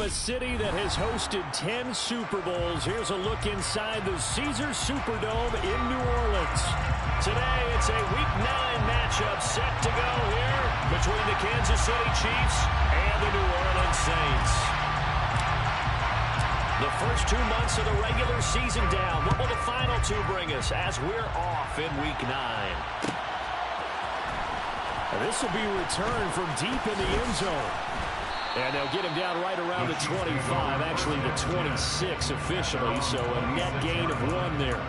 a city that has hosted 10 Super Bowls, here's a look inside the Caesars Superdome in New Orleans. Today, it's a Week 9 matchup set to go here between the Kansas City Chiefs and the New Orleans Saints. The first 2 months of the regular season down. What will the final 2 bring us as we're off in Week 9? This will be a return from deep in the end zone. And they'll get him down right around the 25, actually the 26 officially, so a net gain of 1 there.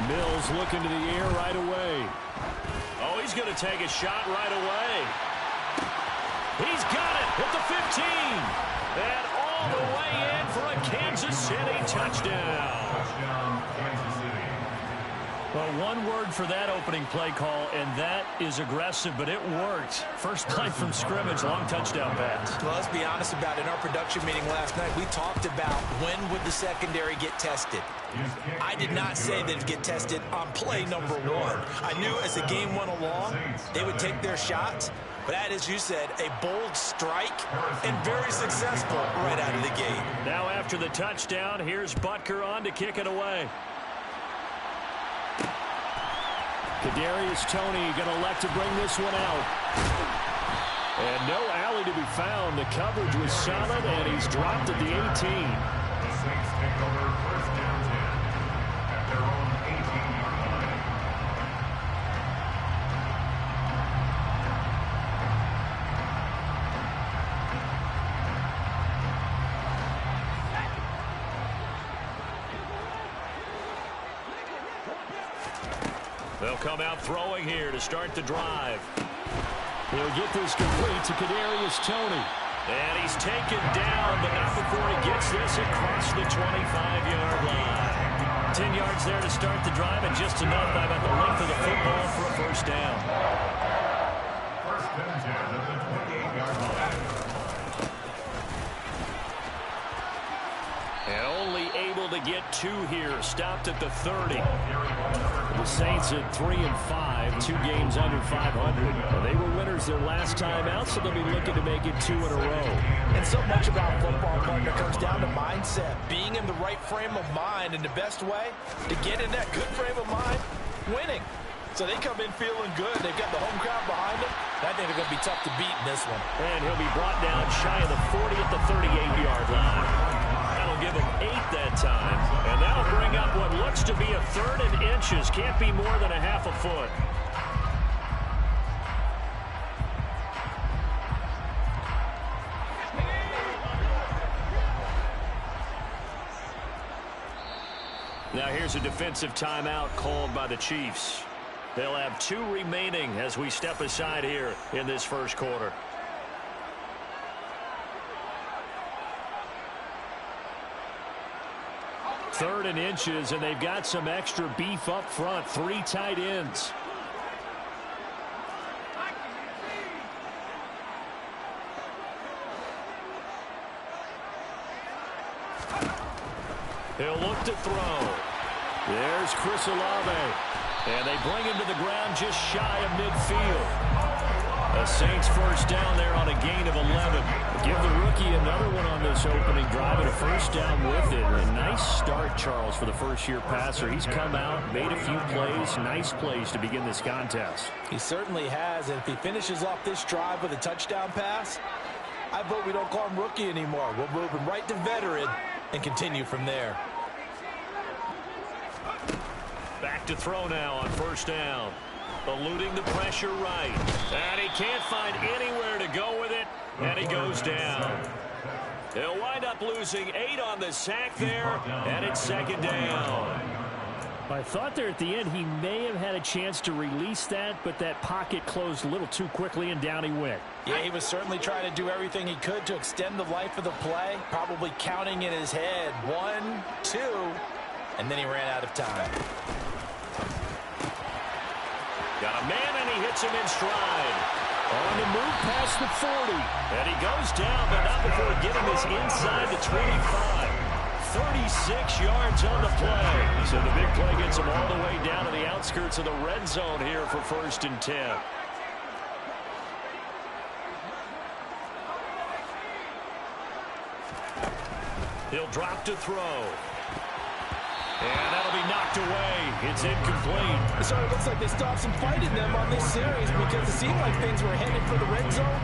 Mills looking to the air right away. Oh, he's going to take a shot right away. He's got it at the 15. And all the way in for a Kansas City touchdown. Well, one word for that opening play call, and that is aggressive, but it worked. First play from scrimmage, long touchdown pass. Well, let's be honest about it. In our production meeting last night, we talked about when would the secondary get tested. I did not say they'd get tested on play number 1. I knew as the game went along, they would take their shots. But that, as you said, a bold strike and very successful right out of the gate. Now after the touchdown, here's Butker on to kick it away. Kadarius Toney going to elect to bring this one out. And no alley to be found. The coverage was solid, and he's dropped at the 18. The Saints take over first down 10 at their own 18-yard line. They'll come out throwing here to start the drive. He'll get this complete to Kadarius Toney. And he's taken down, but not before he gets this across the 25-yard line. 10 yards there to start the drive, and just enough by about the length of the football for a first down. First and 10 at the 28-yard line. And only able to get 2 here. Stopped at the 30. The Saints at 3-5, 2 games under 500. Well, they were winners their last time out, so they'll be looking to make it 2 in a row. And so much about football, partner, comes down to mindset. Being in the right frame of mind, and the best way to get in that good frame of mind, winning. So they come in feeling good. They've got the home crowd behind them. I think they're going to be tough to beat in this one. And he'll be brought down shy of the 40 at the 38-yard line. That'll give him 8 that time. And that'll bring up what looks to be a 3rd and inches. Can't be more than a half a foot. Now here's a defensive timeout called by the Chiefs. They'll have 2 remaining as we step aside here in this first quarter. Third and inches, and they've got some extra beef up front. 3 tight ends. He'll look to throw. There's Chris Olave. And they bring him to the ground just shy of midfield. A Saints first down there on a gain of 11. Give the rookie another one on this opening drive and a first down with it. A nice start, Charles, for the first-year passer. He's come out, made a few plays, nice plays to begin this contest. He certainly has, and if he finishes off this drive with a touchdown pass, I vote we don't call him rookie anymore. We'll move him right to veteran and continue from there. Back to throw now on first down. Eluding the pressure right. And he can't find anywhere to go with it. And he goes down. He'll wind up losing 8 on the sack there. And it's second down. I thought there at the end he may have had a chance to release that, but that pocket closed a little too quickly and down he went. Yeah, he was certainly trying to do everything he could to extend the life of the play. Probably counting in his head. 1, 2, and then he ran out of time. Got a man, and he hits him in stride. On the move past the 40. And he goes down, but not before getting this inside the 25. 36 yards on the play. So the big play gets him all the way down to the outskirts of the red zone here for 1st and 10. He'll drop to throw. And that'll be knocked away. It's incomplete. So it looks like they stopped some fight in them on this series because it seemed like things were headed for the red zone.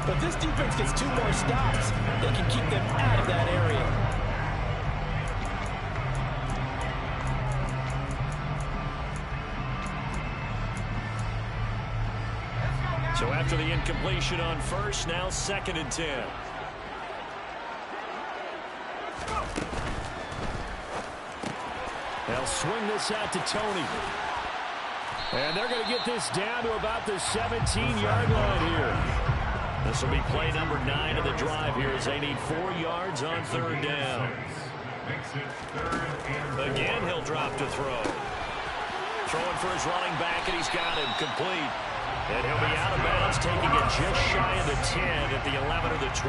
But this defense gets 2 more stops. They can keep them out of that area. So after the incompletion on 1st, now 2nd and 10. They'll swing this out to Tony. And they're going to get this down to about the 17-yard line here. This will be play number 9 of the drive here as they need 4 yards on 3rd down. Again, he'll drop to throw. Throwing for his running back, and he's got him complete. And he'll be out of bounds, taking it just shy of the 10 at the 11 or the 12.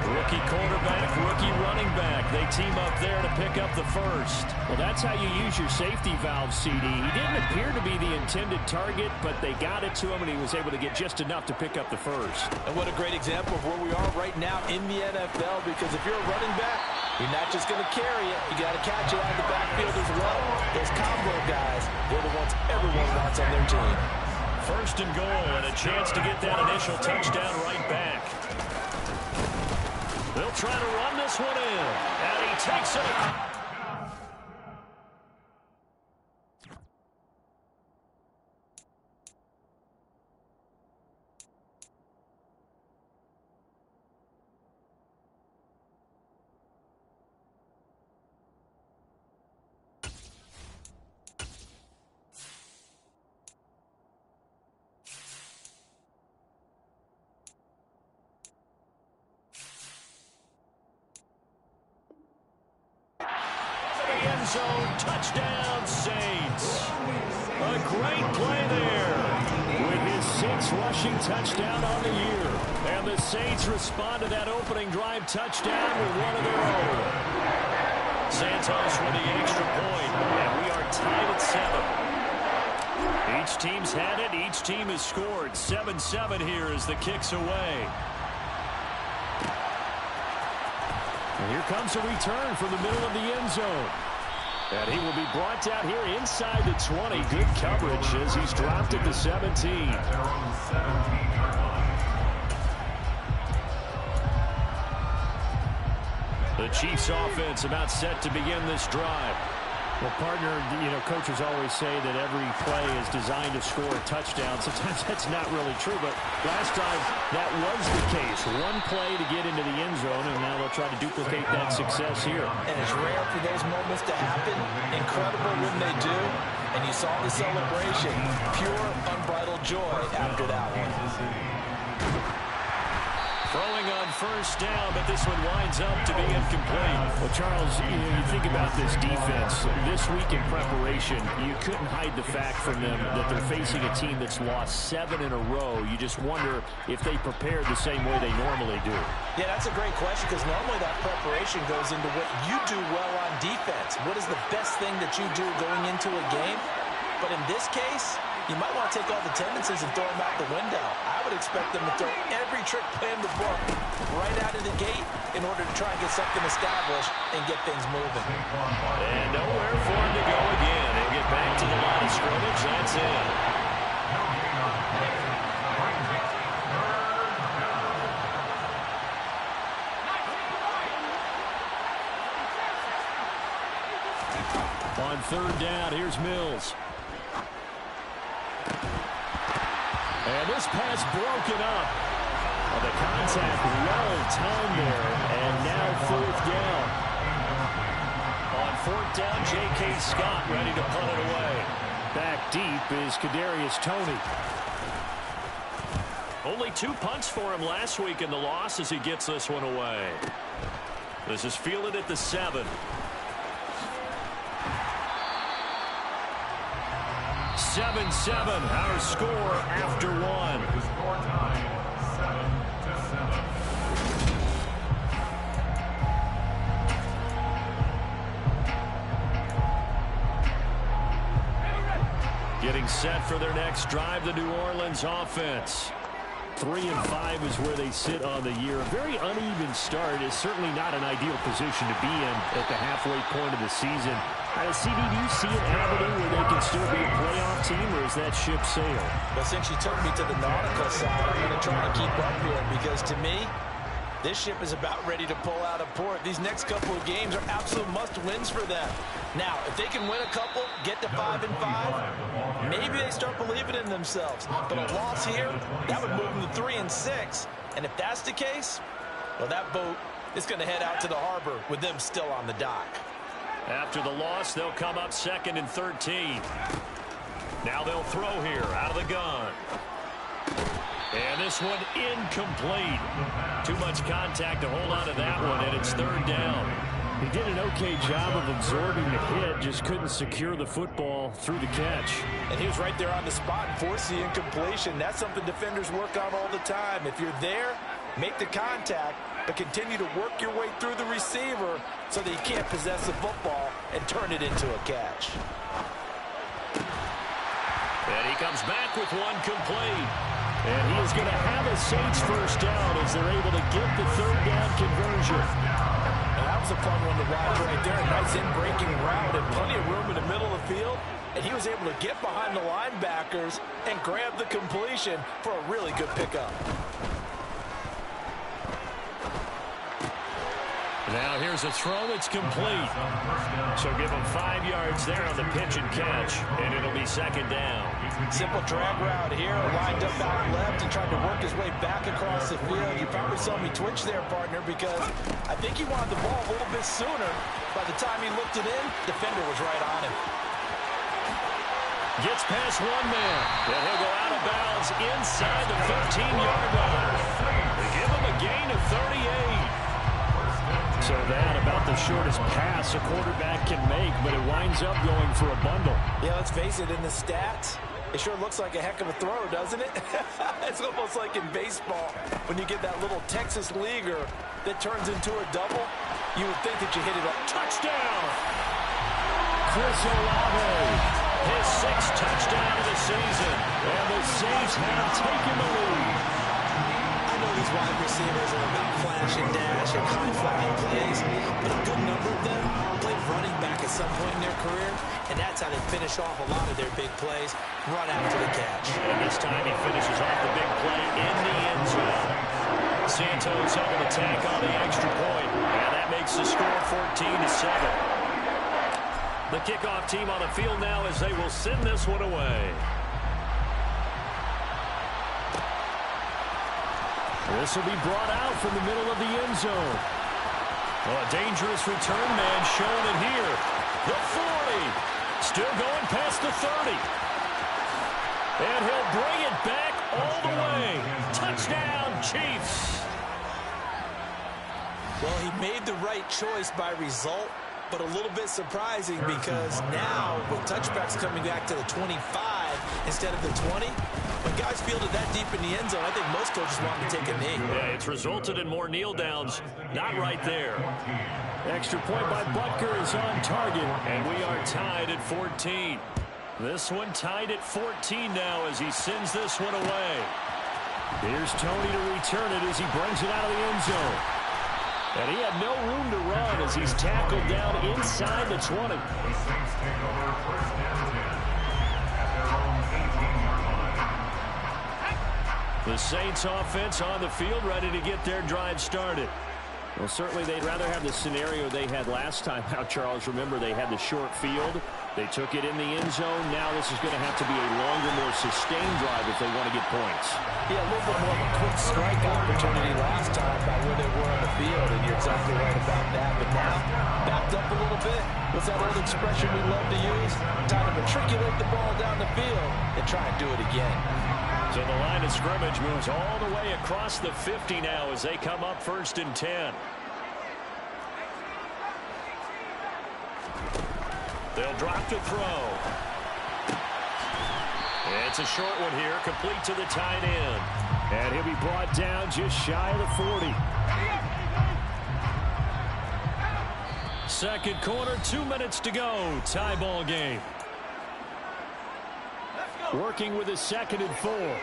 Rookie quarterback, rookie running back. They team up there to pick up the 1st. Well, that's how you use your safety valve, CD. He didn't appear to be the intended target, but they got it to him, and he was able to get just enough to pick up the 1st. And what a great example of where we are right now in the NFL, because if you're a running back, you're not just going to carry it. You got to catch it out of the backfield as well. Those combo guys, they're the ones everyone wants on their team. 1st and goal, and a chance to get that initial touchdown right back. They'll try to run this one in, and he takes it. Zone, touchdown, Saints. A great play there with his 6th rushing touchdown on the year. And the Saints respond to that opening drive touchdown with one of their own. Santos with the extra point, and we are tied at 7. Each team's had it. Each team has scored. 7-7 here as the kick's away. And here comes a return from the middle of the end zone. And he will be brought down here inside the 20. Good coverage as he's dropped at the 17. The Chiefs offense about set to begin this drive. Well, partner, coaches always say that every play is designed to score a touchdown. Sometimes that's not really true, but last time that was the case. One play to get into the end zone, and now they'll try to duplicate that success here. And it's rare for those moments to happen. Incredible when they do. And you saw the celebration. Pure, unbridled joy after that one. Throwing on 1st down, but this one winds up to be incomplete. Well, Charles, you think about this defense. This week in preparation, you couldn't hide the fact from them that they're facing a team that's lost 7 in a row. You just wonder if they prepared the same way they normally do. Yeah, that's a great question, because normally that preparation goes into what you do well on defense. What is the best thing that you do going into a game? But in this case, you might want to take all the tendencies and throw them out the window. I would expect them to throw every trick play in the book right out of the gate in order to try and get something established and get things moving. And nowhere for him to go again. He'll get back to the line of scrimmage. That's it. On 3rd down, here's Mills. And this pass broken up. Well, the contact well timed there, and now 4th down. On 4th down, J.K. Scott ready to punt it away. Back deep is Kadarius Toney. Only 2 punts for him last week in the loss as he gets this one away. This is fielded at the 7. 7-7, our score after one. The score tied 7-7. Getting set for their next drive, the New Orleans offense. 3-5 is where they sit on the year. A very uneven start is certainly not an ideal position to be in at the halfway point of the season. CD, do you see an avenue where they can still be a playoff team, or is that ship sailed? Well, since you took me to the nautical side, I'm going to try to keep up here because to me, this ship is about ready to pull out of port. These next couple of games are absolute must-wins for them. Now, if they can win a couple, get to 5-5, maybe they start believing in themselves. But a loss here, that would move them to 3-6. And if that's the case, well, that boat is going to head out to the harbor with them still on the dock. After the loss, they'll come up 2nd and 13. Now they'll throw here out of the gun. And this one incomplete. Too much contact to hold on to that one, and it's 3rd down. He did an okay job of absorbing the hit, just couldn't secure the football through the catch. And he was right there on the spot and forced the incompletion. That's something defenders work on all the time. If you're there, make the contact, but continue to work your way through the receiver so that you can't possess the football and turn it into a catch. And he comes back with one complete. And he is going to have a Saints first down as they're able to get the 3rd down conversion. And that was a fun one to watch right there. A nice in-breaking route and plenty of room in the middle of the field. And he was able to get behind the linebackers and grab the completion for a really good pickup. Now here's a throw that's complete. So give him 5 yards there on the pitch and catch, and it'll be 2nd down. Simple drag route here, lined up out left and tried to work his way back across the field. You probably saw me twitch there, partner, because I think he wanted the ball a little bit sooner. By the time he looked it in, defender was right on him. Gets past one man, and he'll go out of bounds inside the 15-yard line. They give him a gain of 38. So that about the shortest pass a quarterback can make, but it winds up going for a bundle. Yeah, let's face it, in the stats, it sure looks like a heck of a throw, doesn't it? It's almost like in baseball when you get that little Texas leaguer that turns into a double. You would think that you hit it up. Touchdown! Chris Olave, his 6th touchdown of the season. And the Saints have taken the lead. I know these wide receivers are about flash and dash and high-flying plays, but a good number of them played running back at some point in their career, and that's how they finish off a lot of their big plays, run after the catch. And this time he finishes off the big play in the end zone. Santos able to tack on the extra point, and that makes the score 14-7. The kickoff team on the field now as they will send this one away. This will be brought out from the middle of the end zone. Well, a dangerous return man showing it here. The 40. Still going past the 30. And he'll bring it back all the way. Touchdown, Chiefs. Well, he made the right choice by result, but a little bit surprising because now with touchbacks coming back to the 25 instead of the 20, when guys fielded that deep in the end zone, I think most coaches want to take a knee. Yeah, it's resulted in more kneel downs. Not right there. Extra point by Butker is on target. And we are tied at 14. This one tied at 14 now as he sends this one away. Here's Tony to return it as he brings it out of the end zone. And he had no room to run as he's tackled down inside the 20. The Saints take over 1st and 10 at their own 18-yard line. The Saints offense on the field ready to get their drive started. Well, certainly they'd rather have the scenario they had last time out, Charles. Remember, they had the short field. They took it in the end zone. Now this is going to have to be a longer, more sustained drive if they want to get points. Yeah, a little bit more of a quick strike opportunity last time by where they were on the field, and you're exactly right about that. But now, backed up a little bit. What's that old expression we love to use? Time to matriculate the ball down the field and try and do it again. So the line of scrimmage moves all the way across the 50 now as they come up 1st and 10. They'll drop to throw. It's a short one here, complete to the tight end. And he'll be brought down just shy of the 40. Second quarter, 2 minutes to go. Tie ball game. Working with a 2nd and 4.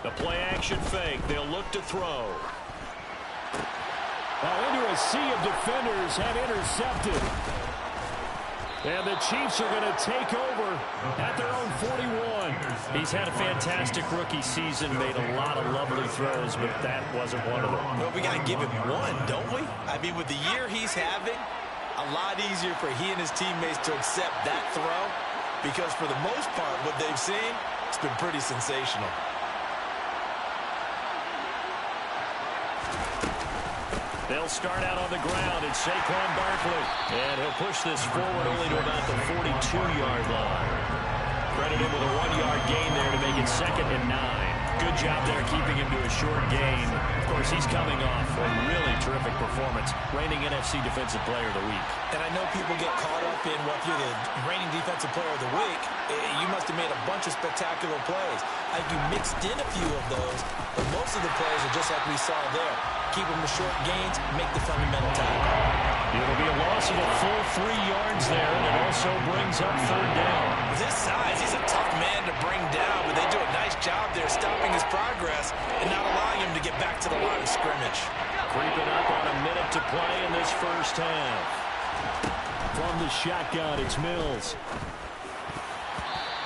The play action fake. They'll look to throw. Into a sea of defenders and intercepted. And the Chiefs are going to take over at their own 41. He's had a fantastic rookie season, made a lot of lovely throws, but that wasn't one of them. Well, we got to give him one, don't we? I mean, with the year he's having, a lot easier for he and his teammates to accept that throw because for the most part, what they've seen, it's been pretty sensational. They'll start out on the ground. It's Saquon Barkley. And he'll push this forward only to about the 42-yard line. Credit him with a 1-yard gain there to make it 2nd and 9. Good job there keeping him to a short gain. Of course, he's coming off a really terrific performance, reigning NFC Defensive Player of the Week. And I know people get caught up in what you're the reigning Defensive Player of the Week. You must have made a bunch of spectacular plays. You mixed in a few of those, but most of the plays are just like we saw there. Keep them to short gains, make the fundamental tackle. It'll be a loss of a full 3 yards there, and it also brings up 3rd down. With his size, he's a tough man to bring down, but they do a nice job there stopping his progress and not allowing him to get back to the line of scrimmage. Creeping up on a minute to play in this first half. From the shotgun, it's Mills.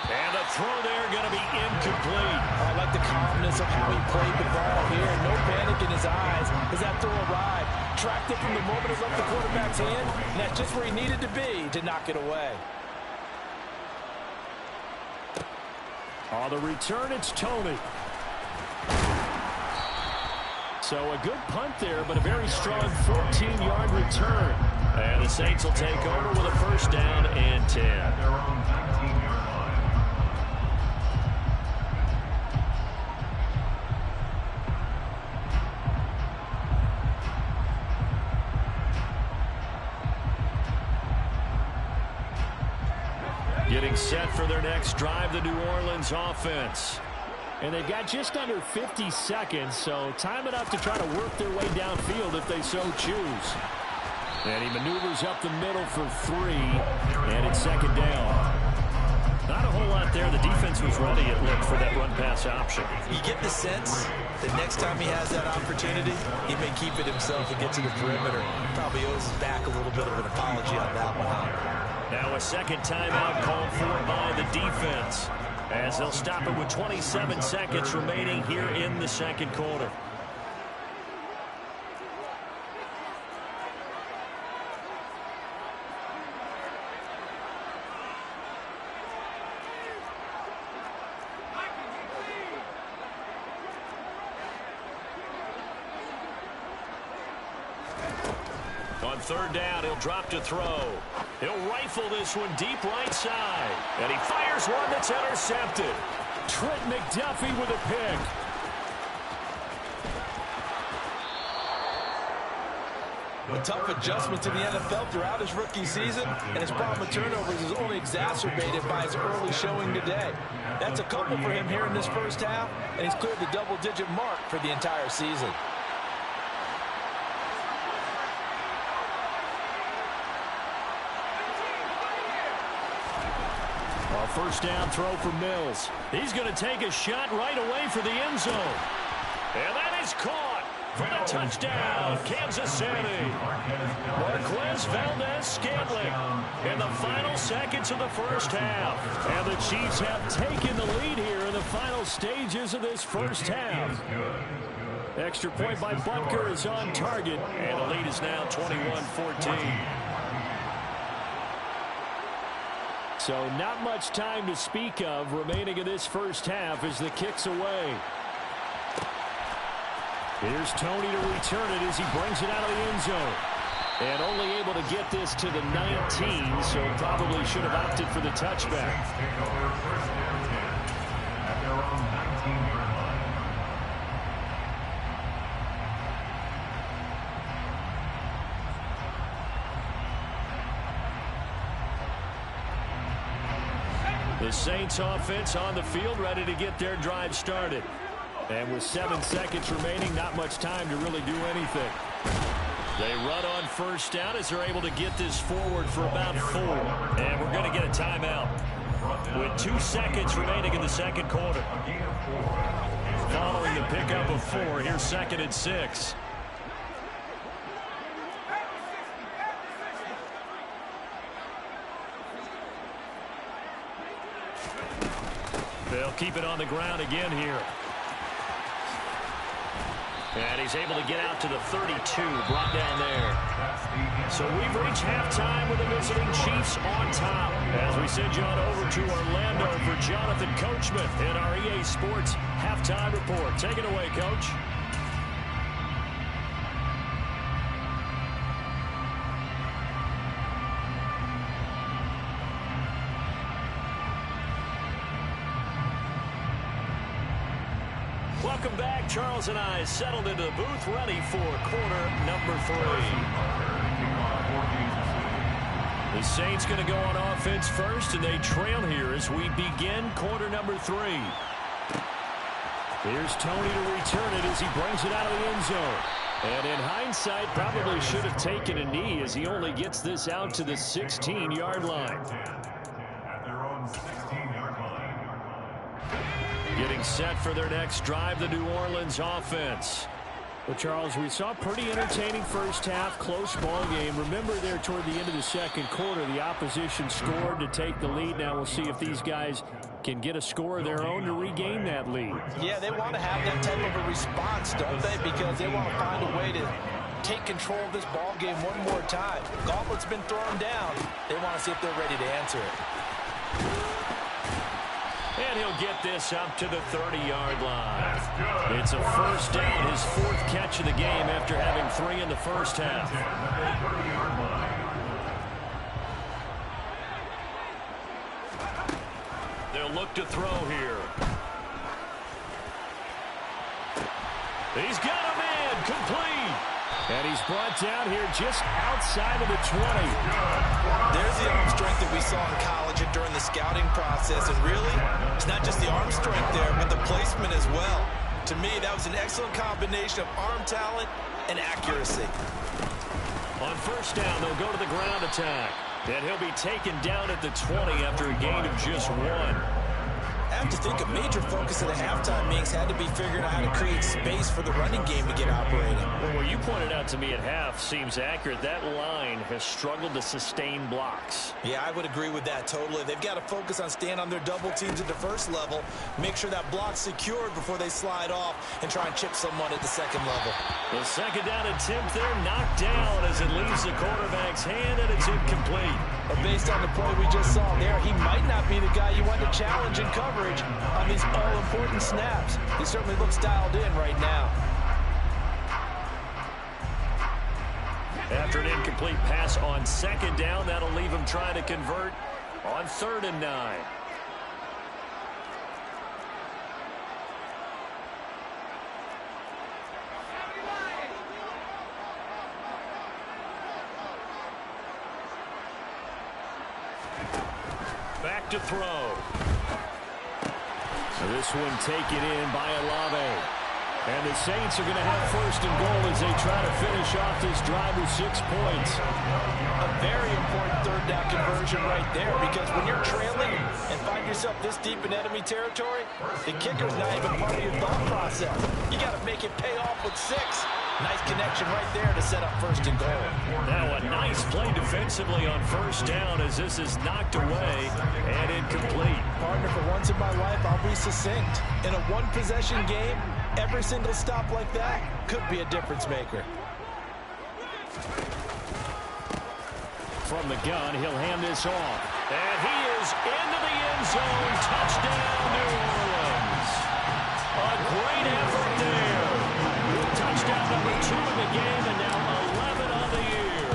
And the throw there going to be incomplete. I like the calmness of how he played the ball here. No panic in his eyes as that throw arrived. Tracked it from the moment it left the quarterback's hand, and that's just where he needed to be to knock it away. On the return, it's Tony. So a good punt there, but a very strong 14-yard return. And the Saints will take over with a 1st down and 10. Their own 19-yard line. Getting set for their next drive, the New Orleans offense. And they've got just under 50 seconds, so time enough to try to work their way downfield if they so choose. And he maneuvers up the middle for 3, and it's 2nd down. Not a whole lot there. The defense was ready, it looked, for that run-pass option. You get the sense that next time he has that opportunity, he may keep it himself and get to the perimeter. Probably owes his back a little bit of an apology on that one. Now a 2nd timeout called for by the defense, as they'll stop it with 27 seconds remaining here in the 2nd quarter. On 3rd down, he'll drop to throw. He'll rifle this one deep right side. And he fires one that's intercepted. Trent McDuffie with a pick. A tough adjustment to the NFL throughout his rookie season, and his problem with turnovers is only exacerbated by his early showing today. That's a couple for him here in this first half, and he's cleared the double-digit mark for the entire season. A 1st down throw for Mills. He's going to take a shot right away for the end zone. And that is caught for the touchdown, Kansas City. Marquez Valdez-Scantling in the final seconds of the first half. And the Chiefs have taken the lead here in the final stages of this first half. Extra point by Butker is on target. And the lead is now 21-14. So not much time to speak of remaining in this first half as the kick's away. Here's Tony to return it as he brings it out of the end zone. And only able to get this to the 19, so probably should have opted for the touchback. Take over 1st down 10 at their own 19-yard line. The Saints offense on the field, ready to get their drive started. And with 7 seconds remaining, not much time to really do anything. They run on first down as they're able to get this forward for about 4. And we're going to get a timeout with 2 seconds remaining in the second quarter. Following the pickup of 4, here's 2nd and 6. They'll keep it on the ground again here. And he's able to get out to the 32, brought down there. So we've reached halftime with the visiting Chiefs on top. As we send you on over to Orlando for Jonathan Coachman in our EA Sports Halftime Report. Take it away, Coach. Welcome back. Charles and I settled into the booth, ready for quarter number 3. The Saints going to go on offense first, and they trail here as we begin quarter number 3. Here's Tony to return it as he brings it out of the end zone. And in hindsight, probably should have taken a knee as he only gets this out to the 16-yard line. At their own 16-yard line. Getting set for their next drive, the New Orleans offense. Well, Charles, we saw a pretty entertaining first half, close ball game. Remember there toward the end of the second quarter, the opposition scored to take the lead. Now we'll see if these guys can get a score of their own to regain that lead. Yeah, they want to have that type of a response, don't they? Because they want to find a way to take control of this ball game one more time. Gauntlet's been thrown down. They want to see if they're ready to answer it. And he'll get this up to the 30-yard line. It's a first down, his 4th catch of the game after having 3 in the first half. They'll look to throw here. He's got a man, complete. And he's brought down here just outside of the 20. There's the arm strength that we saw in college and during the scouting process. And really, it's not just the arm strength there, but the placement as well. To me, that was an excellent combination of arm talent and accuracy. On first down, they'll go to the ground attack. And he'll be taken down at the 20 after a gain of just 1. I have to think a major focus of the halftime meetings had to be figuring out how to create space for the running game to get operating. Well, what you pointed out to me at half seems accurate. That line has struggled to sustain blocks. Yeah, I would agree with that totally. They've got to focus on staying on their double teams at the first level, make sure that block's secured before they slide off and try and chip someone at the second level. The second down attempt there knocked down as it leaves the quarterback's hand, and it's incomplete. But based on the play we just saw there, he might not be the guy you want to challenge in coverage on these all-important snaps. He certainly looks dialed in right now. After an incomplete pass on second down, that'll leave him trying to convert on 3rd and 9. Back to throw. This one taken in by Olave. And the Saints are going to have 1st and goal as they try to finish off this drive with 6 points. A very important 3rd down conversion right there, because when you're trailing and find yourself this deep in enemy territory, the kicker's not even part of your thought process. You got to make it pay off with 6. Nice connection right there to set up 1st and goal. Now a nice play defensively on 1st down as this is knocked away and incomplete. Partner, for once in my life, I'll be succinct. In a one-possession game, every single stop like that could be a difference maker. From the gun, he'll hand this off. And he is into the end zone. Touchdown, New Orleans. A great effort there. Touchdown number 2 in the game, and now 11 on the year.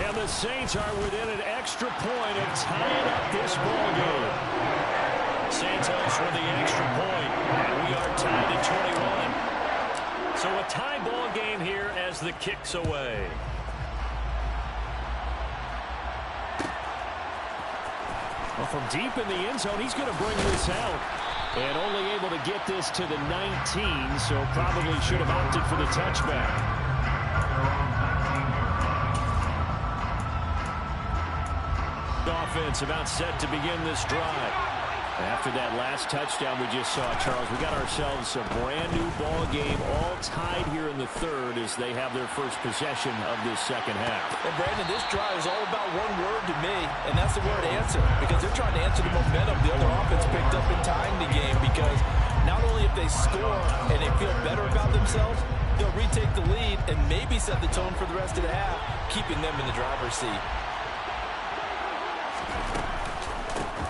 And the Saints are within an extra point of tying up this ball game. Santos with the extra point, and we are tied at 21. So a tie ball game here as the kick's away. Well, from deep in the end zone, he's going to bring this out. And only able to get this to the 19, so probably should have opted for the touchback. Offense about set to begin this drive. After that last touchdown we just saw, Charles, we got ourselves a brand new ball game, all tied here in the third as they have their first possession of this second half. And Brandon, this drive is all about one word to me, and that's the word answer, because they're trying to answer the momentum the other offense picked up in tying the game, because not only if they score and they feel better about themselves, they'll retake the lead and maybe set the tone for the rest of the half, keeping them in the driver's seat.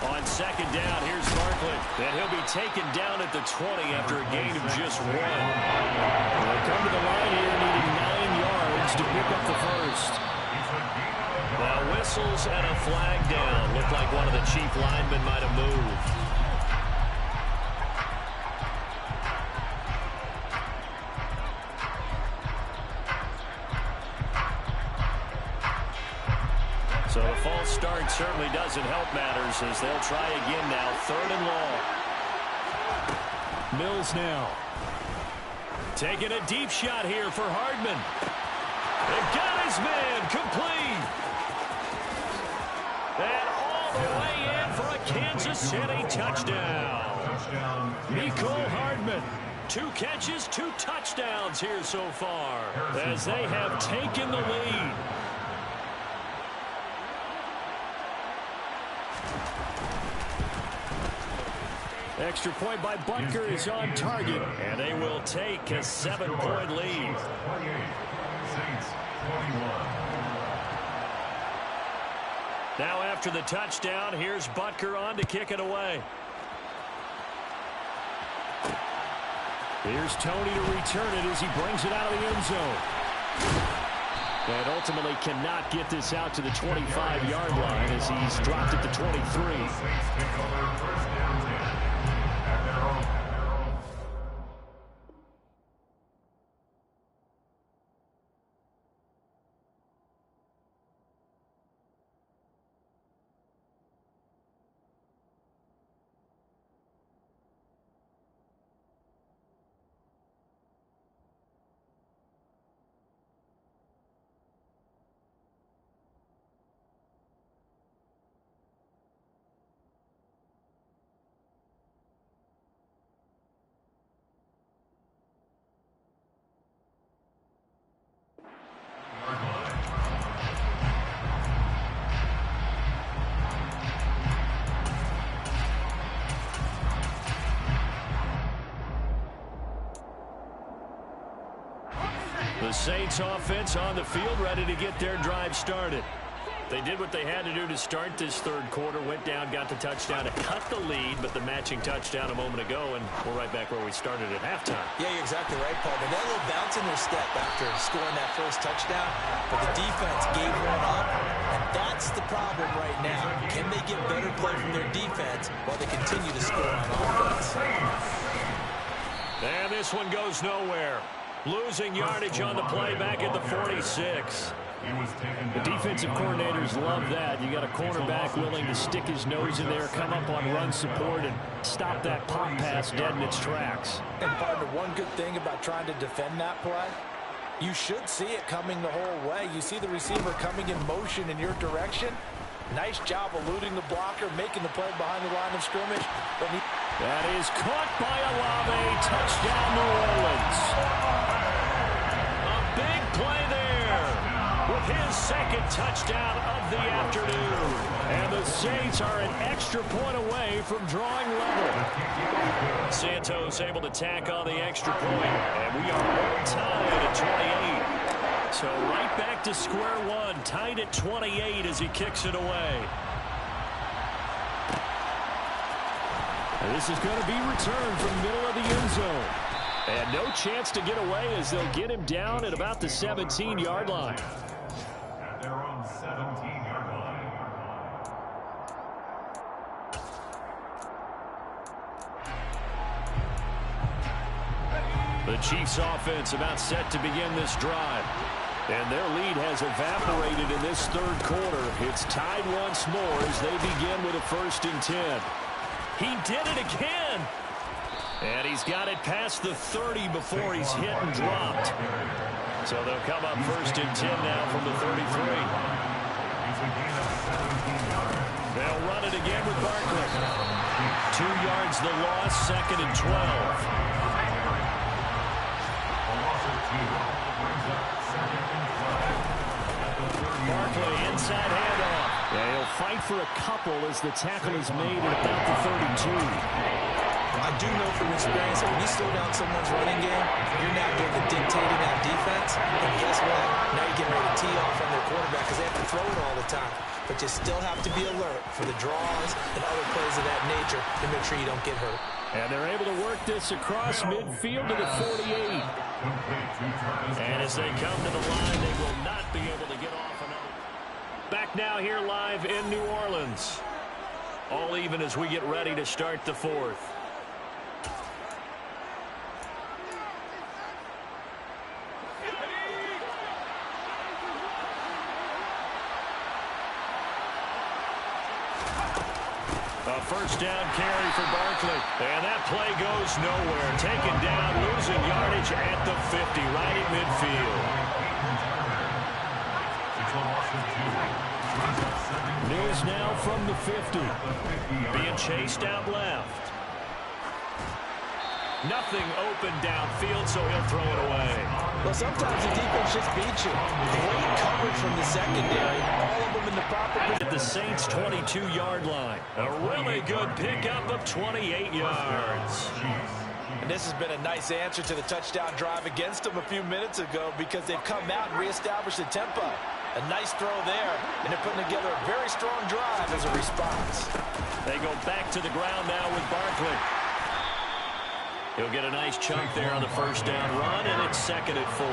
On second down, here's Barkley. And he'll be taken down at the 20 after a gain of just 1. They'll come to the line here needing 9 yards to pick up the first. Now whistles and a flag down. Looked like one of the chief linemen might have moved. So the false start certainly doesn't help matters as they'll try again now. 3rd and long. Mills now. Taking a deep shot here for Hardman. They've got his man complete. And all the way in for a Kansas City touchdown. Mecole Hardman. 2 catches, 2 touchdowns here so far as they have taken the lead. Extra point by Butker is on target, and they will take a 7-point lead. Now after the touchdown, here's Butker on to kick it away. Here's Tony to return it as he brings it out of the end zone. And ultimately cannot get this out to the 25-yard line as he's dropped at the 23. The Saints offense on the field ready to get their drive started. They did what they had to do to start this third quarter, went down, got the touchdown to cut the lead, but the matching touchdown a moment ago, and we're right back where we started at halftime. Yeah, you're exactly right, Paul. They got a little bounce in their step after scoring that first touchdown, but the defense gave one up, and that's the problem right now. Can they get better play from their defense while they continue to score on offense? And this one goes nowhere. Losing yardage on the play back at the 46. The defensive coordinators love that. You got a cornerback willing to stick his nose in there, come up on run support, and stop that pop pass dead in its tracks. And partner, one good thing about trying to defend that play, you should see it coming the whole way. You see the receiver coming in motion in your direction. Nice job eluding the blocker, making the play behind the line of scrimmage. That is caught by Olave. Touchdown, New Orleans. A big play there with his second touchdown of the afternoon. And the Saints are an extra point away from drawing level. Santos able to tack on the extra point. And we are all tied at 28. So right back to square one, tied at 28 as he kicks it away. And this is going to be returned from the middle of the end zone. And no chance to get away as they'll get him down at about the 17-yard line. At their own 17-yard line. The Chiefs offense about set to begin this drive. And their lead has evaporated in this third quarter. It's tied once more as they begin with a 1st and 10. He did it again. And he's got it past the 30 before he's hit and dropped. So they'll come up 1st and 10 now from the 33. They'll run it again with Barkley. 2 yards the loss, 2nd and 12. Barkley, inside handoff. Yeah, he'll fight for a couple as the tackle is made at about the 32. I do know from experience that when you slow down someone's running game, you're now doing the dictating on defense. And guess what? Now you're getting ready to tee off on their quarterback because they have to throw it all the time. But you still have to be alert for the draws and other plays of that nature to make sure you don't get hurt. And they're able to work this across midfield to the 48. And as they come to the line, they will not be able to get off another. Back now here live in New Orleans. All even as we get ready to start the 4th. A 1st down carry for Barkley. And that play goes nowhere. Taken down, losing yardage at the 50, right at midfield. Mills now from the 50. Being chased out left. Nothing open downfield, so he'll throw it away. Well, sometimes the defense just beats you. Great coverage from the secondary. All of them in the proper position. At the Saints' 22-yard line. A really good pickup of 28 yards. And this has been a nice answer to the touchdown drive against them a few minutes ago because they've come out and reestablished the tempo. A nice throw there, and they're putting together a very strong drive as a response. They go back to the ground now with Barkley. He'll get a nice chunk there on the 1st down run, and it's 2nd and 4. A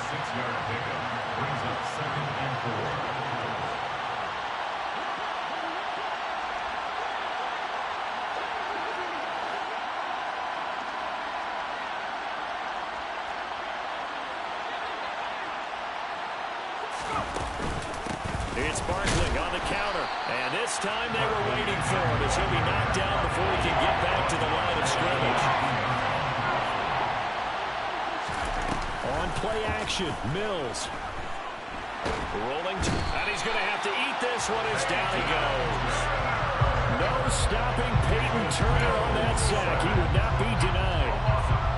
6-yard pickup brings up 2nd and 4. It's Barkley on the counter. And this time they were waiting for him as he'll be knocked down before he can get back to the line of scrimmage. On play action, Mills. Rolling, and he's going to have to eat this one as down he goes. No stopping Peyton Turner on that sack. He would not be denied.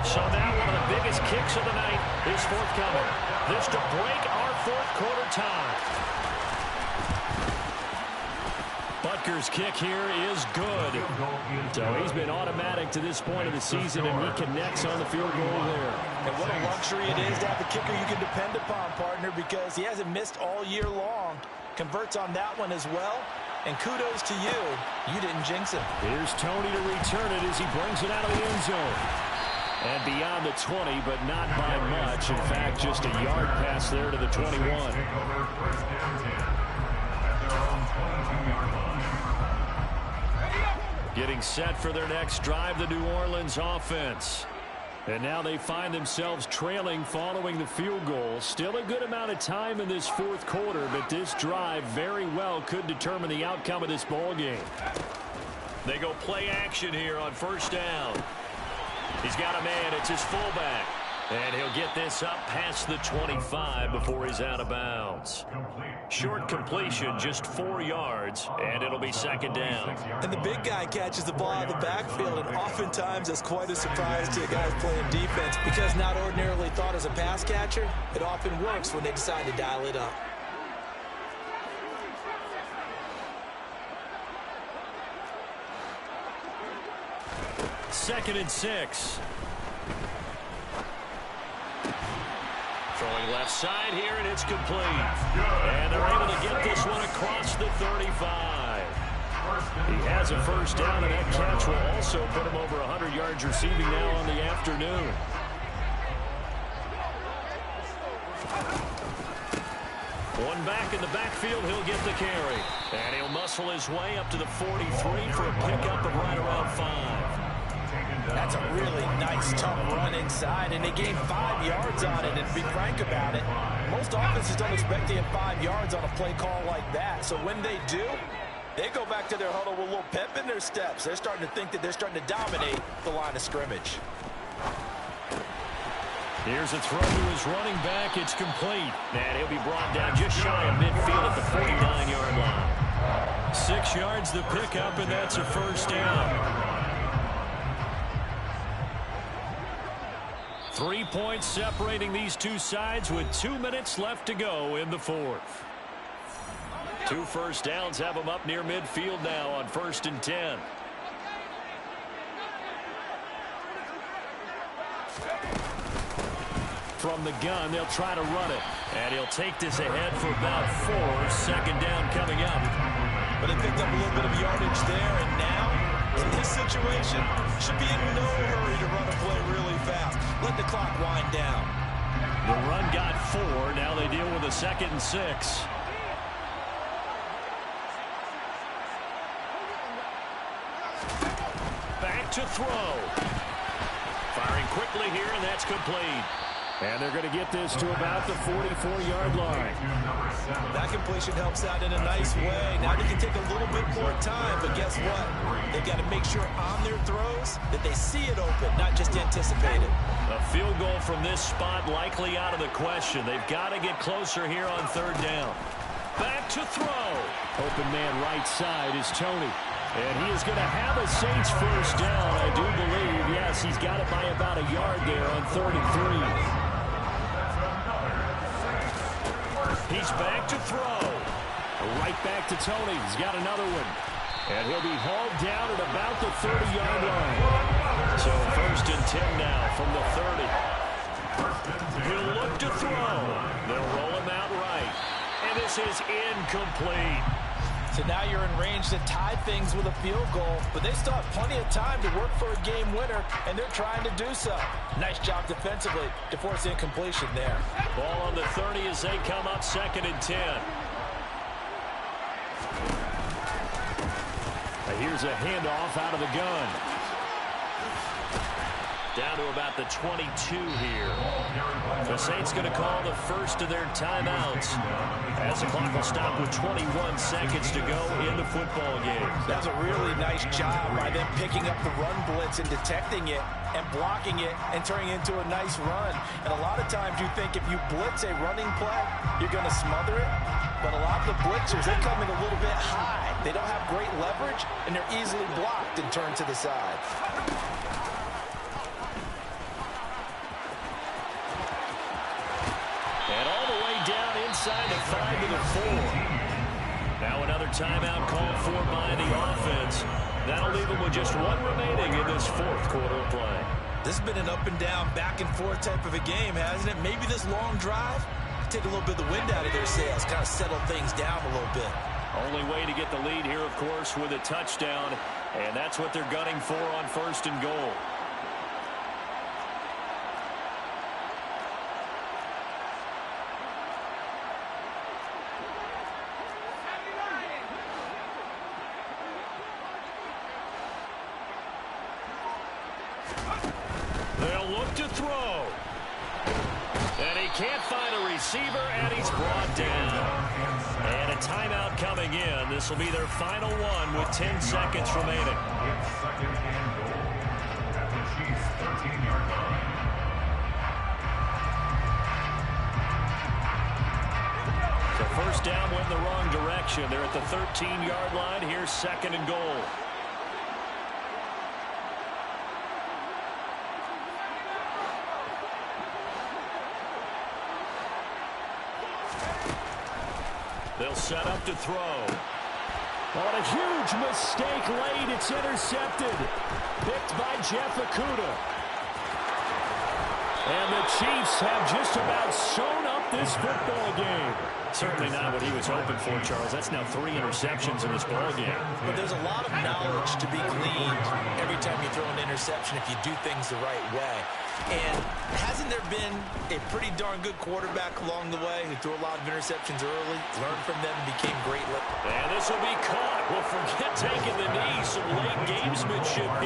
So now one of the biggest kicks of the night is forthcoming. This to break our 4th quarter tie. Butker's kick here is good. So he's been automatic to this point of the season, and he connects on the field goal there. And what a luxury it is to have a kicker you can depend upon, partner, because he hasn't missed all year long. Converts on that one as well. And kudos to you. You didn't jinx him. Here's Tony to return it as he brings it out of the end zone. And beyond the 20, but not by much. In fact, just a yard pass there to the 21. Getting set for their next drive, the New Orleans offense. And now they find themselves trailing following the field goal. Still a good amount of time in this 4th quarter, but this drive very well could determine the outcome of this ball game. They go play action here on 1st down. He's got a man. It's his fullback. And he'll get this up past the 25 before he's out of bounds. Short completion, just 4 yards, and it'll be 2nd down. And the big guy catches the ball out of the backfield, and oftentimes that's quite a surprise to the guys playing defense because not ordinarily thought as a pass catcher, it often works when they decide to dial it up. Second and 6. Throwing left side here, and it's complete. And they're able to get this one across the 35. He has a 1st down, and that catch will also put him over 100 yards receiving now on the afternoon. One back in the backfield, he'll get the carry. And he'll muscle his way up to the 43 for a pickup of right around 5. That's a really nice, tough run inside, and they gained 5 yards on it. And to be frank about it, most offenses don't expect to get 5 yards on a play call like that. So when they do, they go back to their huddle with a little pep in their steps. They're starting to think that they're starting to dominate the line of scrimmage. Here's a throw to his running back. It's complete. And he'll be brought down just shy of midfield at the 49-yard line. 6 yards the pickup, and that's a first down. 3 points separating these two sides with 2 minutes left to go in the fourth. 2 first downs have them up near midfield now on 1st and 10. From the gun, they'll try to run it. And he'll take this ahead for about 4. Second down coming up. But they picked up a little bit of yardage there, and now, in this situation, should be in no hurry to run a play really fast. Let the clock wind down. The run got 4. Now they deal with a 2nd and 6. Back to throw. Firing quickly here, and that's complete. And they're going to get this to about the 44-yard line. That completion helps out in a nice way. Now they can take a little bit more time, but guess what? They've got to make sure on their throws that they see it open, not just anticipate it. A field goal from this spot likely out of the question. They've got to get closer here on 3rd down. Back to throw. Open man right side is Tony. And he is going to have a Saints first down, I do believe. Yes, he's got it by about a yard there on 3rd and 3. He's back to throw. Right back to Tony. He's got another one. And he'll be hauled down at about the 30-yard line. So 1st and 10 now from the 30. He'll look to throw. They'll roll him out right. And this is incomplete. So now you're in range to tie things with a field goal, but they still have plenty of time to work for a game winner, and they're trying to do so. Nice job defensively to force incompletion there. Ball on the 30 as they come up 2nd and 10. Here's a handoff out of the gun. Down to about the 22 here. The Saints going to call the first of their timeouts as the clock will stop with 21 seconds to go in the football game. That was a really nice job by them picking up the run blitz and detecting it and blocking it and turning it into a nice run. And a lot of times you think if you blitz a running play, you're going to smother it. But a lot of the blitzers, they come in a little bit high. They don't have great leverage, and they're easily blocked and turned to the side. And all the way down inside the 5 to the 4. Now another timeout called for by the offense. That'll leave them with just 1 remaining in this 4th quarter of play. This has been an up and down, back and forth type of a game, hasn't it? Maybe this long drive take a little bit of the wind out of their sails, kind of settle things down a little bit. Only way to get the lead here, of course, with a touchdown, and that's what they're gunning for on 1st and goal. They'll look to throw. And he can't find a receiver, and he's brought down. And a timeout coming in. This will be their final one with 10 seconds remaining. It's 2nd and goal at the Chiefs' 13-yard line. So 1st down went in the wrong direction. They're at the 13-yard line. Here's 2nd and goal. They'll set up to throw. On a huge mistake late, it's intercepted. Picked by Jeff Okudah. And the Chiefs have just about sewn up this football game. Certainly not what he was hoping for, Charles. That's now 3 interceptions in this ball game. But there's a lot of knowledge to be gleaned every time you throw an interception if you do things the right way. And hasn't there been a pretty darn good quarterback along the way who threw a lot of interceptions early, learned from them, and became great? And this will be caught. Well, forget taking the knee. Some late gamesmanship here.